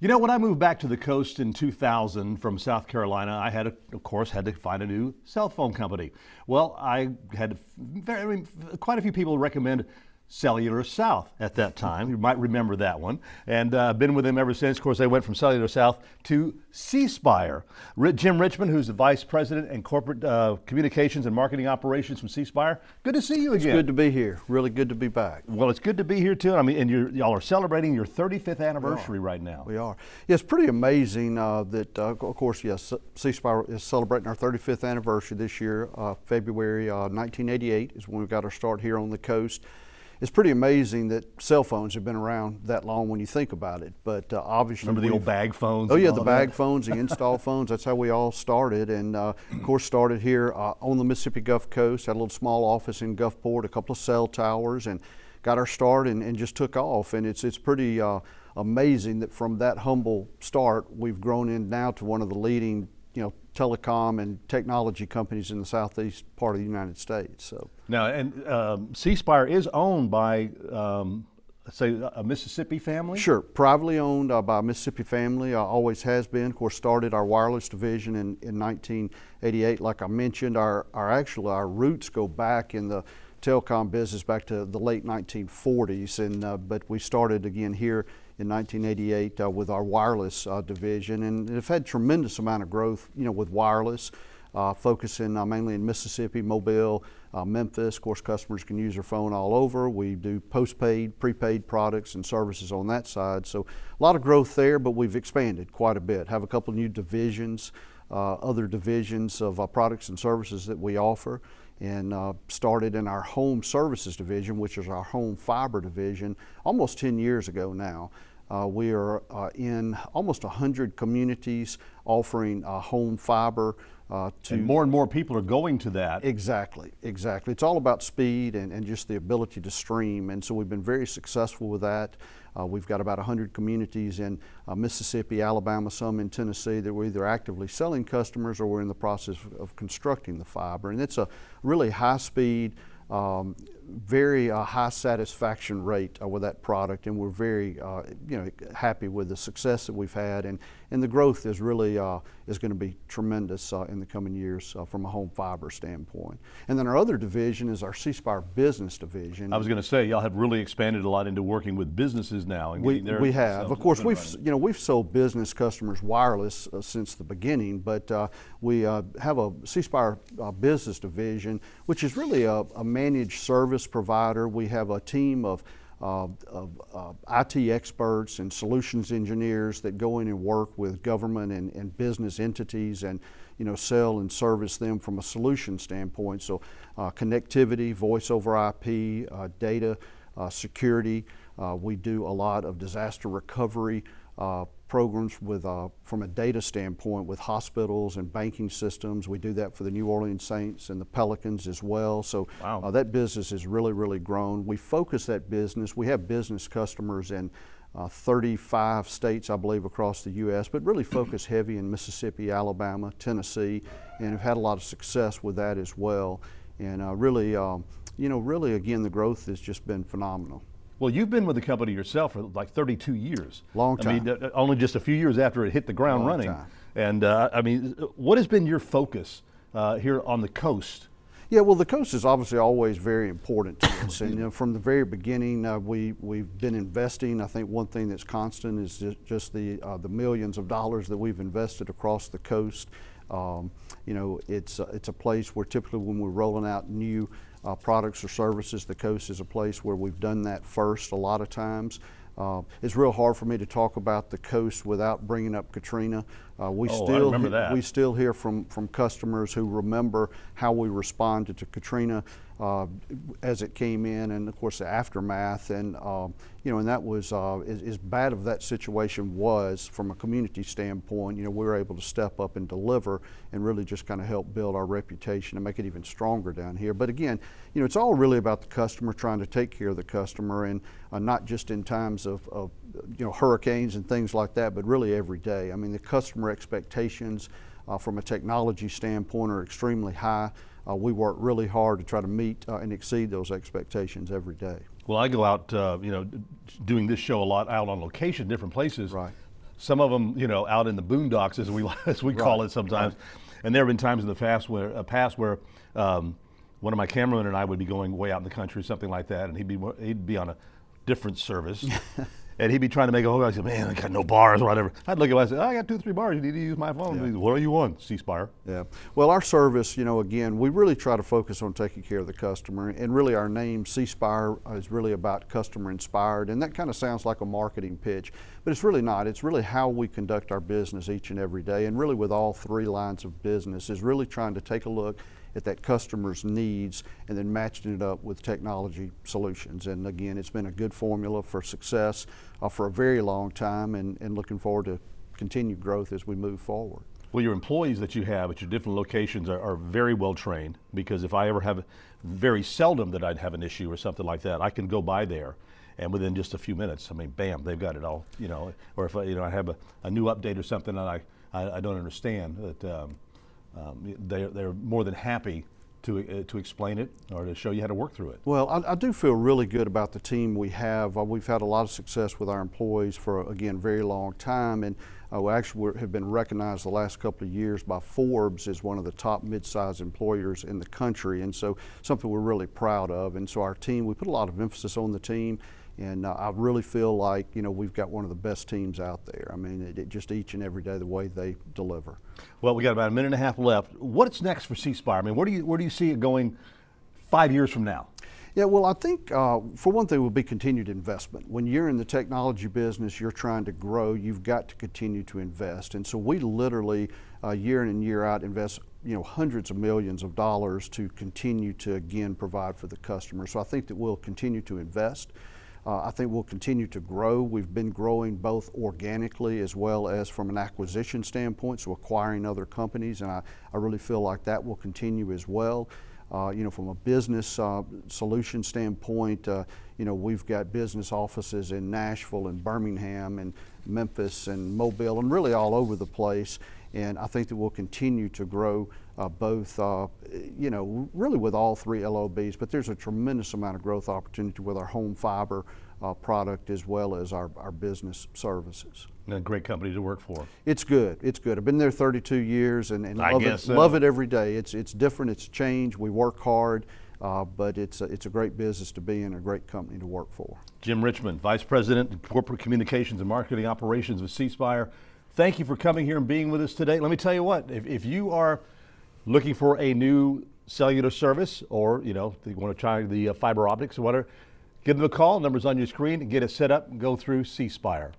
You know, when I moved back to the coast in 2000 from South Carolina, I had, of course, had to find a new cell phone company. Well, I had quite a few people recommend Cellular South at that time. You might remember that one. And I've been with them ever since. Of course, they went from Cellular South to Cspire. Jim Richmond, who's the Vice President and Corporate Communications and Marketing Operations from Cspire. Good to see you again. It's good to be here. Really good to be back. Well, it's good to be here too. I mean, and y'all are celebrating your 35th anniversary right now. We are. Yeah, it's pretty amazing that, of course, yes, Cspire is celebrating our 35th anniversary this year. February 1988 is when we got our start here on the coast. It's pretty amazing that cell phones have been around that long when you think about it, but obviously... Remember the old bag phones? Oh yeah, the bag phones, the install phones, that's how we all started, and of course started here on the Mississippi Gulf Coast, had a little small office in Gulfport, a couple of cell towers, and got our start and just took off, and it's pretty amazing that from that humble start, we've grown in now to one of the leading telecom and technology companies in the southeast part of the United States. So now, and Cspire is owned by, say, a Mississippi family? Sure, privately owned by a Mississippi family, always has been. Of course, started our wireless division in 1988. Like I mentioned, our roots go back in the telecom business back to the late 1940s, and but we started again here in 1988 with our wireless division, and have had tremendous amount of growth, with wireless, focusing mainly in Mississippi, Mobile, Memphis. Of course, customers can use their phone all over. We do postpaid, prepaid products and services on that side. So a lot of growth there, but we've expanded quite a bit. Have a couple new divisions, other divisions of products and services that we offer, and started in our home services division, which is our home fiber division, almost 10 years ago now. We are in almost 100 communities offering home fiber. And more people are going to that. Exactly. It's all about speed and just the ability to stream, and so we've been very successful with that. We've got about 100 communities in Mississippi, Alabama, some in Tennessee that we're either actively selling customers or we're in the process of constructing the fiber. And it's a really high speed, very high satisfaction rate with that product, and we're very happy with the success that we've had, and the growth is really is going to be tremendous in the coming years from a home fiber standpoint. And then our other division is our Cspire business division. I was going to say, y'all have really expanded a lot into working with businesses now. And we have. Of course, we've sold business customers wireless since the beginning, but we have a Cspire business division, which is really a managed service provider. We have a team of IT experts and solutions engineers that go in and work with government and business entities and sell and service them from a solution standpoint. So connectivity, voice over IP, data, security. We do a lot of disaster recovery programs with from a data standpoint with hospitals and banking systems. We do that for the New Orleans Saints and the Pelicans as well. So wow. That business has really grown. We focus that business. We have business customers in 35 states, I believe, across the U.S., but really focus heavy in Mississippi, Alabama, Tennessee, and have had a lot of success with that as well. And really, again, the growth has just been phenomenal. Well, you've been with the company yourself for like 32 years. Long time. I mean, only just a few years after it hit the ground running. Time. And I mean, what has been your focus here on the coast? Yeah, well, the coast is obviously always very important to us, and from the very beginning, we've been investing. I think one thing that's constant is just the millions of dollars that we've invested across the coast. It's a place where typically when we're rolling out new products or services, the coast is a place where we've done that first a lot of times. It's real hard for me to talk about the coast without bringing up Katrina. I remember that. We still hear from customers who remember how we responded to Katrina as it came in, and of course the aftermath, and and that was as bad of that situation was from a community standpoint. We were able to step up and deliver and really just kind of help build our reputation and make it even stronger down here. But again, it's all really about the customer, trying to take care of the customer, and not just in times of hurricanes and things like that, but really every day. I mean, the customer expectations from a technology standpoint are extremely high. We work really hard to try to meet and exceed those expectations every day. Well, I go out, doing this show a lot out on location, different places. Right. some of them, you know, out in the boondocks as we call it sometimes. And there have been times in the past where one of my cameramen and I would be going way out in the country, something like that, and he'd be on a different service. And he'd be trying to make a whole. I said, "Man, I got no bars or whatever." I'd look at him and say, "I got 2 or 3 bars. You need to use my phone." Yeah. What are you on, Cspire? Yeah. Well, our service, you know, again, we really try to focus on taking care of the customer, and really our name, Cspire, is really about customer inspired, and that kind of sounds like a marketing pitch, but it's really not. It's really how we conduct our business each and every day, and really with all 3 lines of business is really trying to take a look at that customer's needs and then matching it up with technology solutions. And again, it's been a good formula for success for a very long time, and looking forward to continued growth as we move forward. Well, your employees that you have at your different locations are very well trained, because if I ever have, very seldom that I'd have an issue or something like that, I can go by there and within just a few minutes, I mean, bam, they've got it all, you know. Or if I have a new update or something and I don't understand, that they're more than happy to explain it or to show you how to work through it. Well, I do feel really good about the team we have. We've had a lot of success with our employees for, again, a very long time, and we actually have been recognized the last couple of years by Forbes as one of the top mid-sized employers in the country, and so something we're really proud of. And so our team, we put a lot of emphasis on the team, and I really feel like, you know, we've got one of the best teams out there. I mean, it just each and every day the way they deliver. Well, we got about a minute and a half left. What's next for Cspire? I mean, where do you see it going 5 years from now? Yeah, well, I think for one thing will be continued investment. When you're in the technology business, you're trying to grow, you've got to continue to invest. And so we literally, year in and year out, invest, you know, hundreds of millions of dollars to continue to, again, provide for the customer. So I think that we'll continue to invest. I think we'll continue to grow. We've been growing both organically as well as from an acquisition standpoint, so acquiring other companies, and I really feel like that will continue as well. You know, from a business solution standpoint, you know, we've got business offices in Nashville and Birmingham and Memphis and Mobile and really all over the place. And I think that we'll continue to grow both, you know, really with all 3 LOBs, but there's a tremendous amount of growth opportunity with our home fiber product as well as our business services. And a great company to work for. It's good. It's good. I've been there 32 years and love it every day. It's different. It's change. We work hard, but it's a great business to be in, a great company to work for. Jim Richmond, Vice President of Corporate Communications and Marketing Operations of Cspire. Thank you for coming here and being with us today. Let me tell you what, if you are looking for a new cellular service, or you want to try the fiber optics or whatever, give them a call. Numbers on your screen and get it set up and go through Cspire.